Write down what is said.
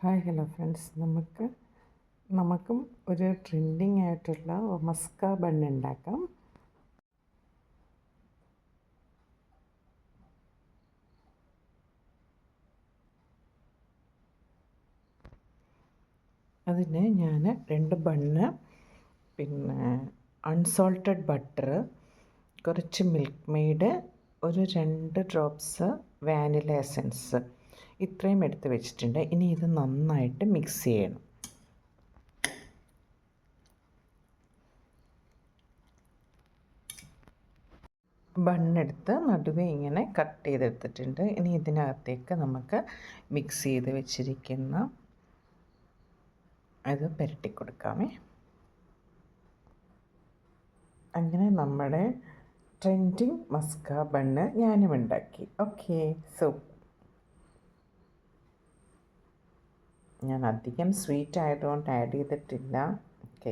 Hi hello friends, നമുക്കും ഒരു trending ആയിട്ടുള്ള മസ്ക ബൺ ഉണ്ടാക്കാം. അതിന് ഞാൻ 2 ബണ്ണ്, പിന്നെ അൺസോൾട്ടഡ് ബട്ടർ, കുറച്ച് മിൽക്ക് മെയ്ഡ്, ഒരു 2 ഡ്രോപ്സ് വാനില എസൻസ്, ഇത്രയും എടുത്ത് വെച്ചിട്ടുണ്ട്. ഇനി ഇത് നന്നായിട്ട് മിക്സ് ചെയ്യണം. ബണ്ണെടുത്ത് നടുവേ ഇങ്ങനെ കട്ട് ചെയ്തെടുത്തിട്ടുണ്ട്. ഇനി ഇതിനകത്തേക്ക് നമുക്ക് മിക്സ് ചെയ്ത് വെച്ചിരിക്കുന്ന ഇത് പുരട്ടി കൊടുക്കാമേ. അങ്ങനെ നമ്മുടെ ട്രെൻഡിങ് മസ്ക ബണ്ണ് ഞാനും ഉണ്ടാക്കി. ഓക്കെ, സോ ഞാൻ അധികം സ്വീറ്റ് ആയതുകൊണ്ട് ആഡ് ചെയ്തിട്ടില്ല. ഓക്കെ.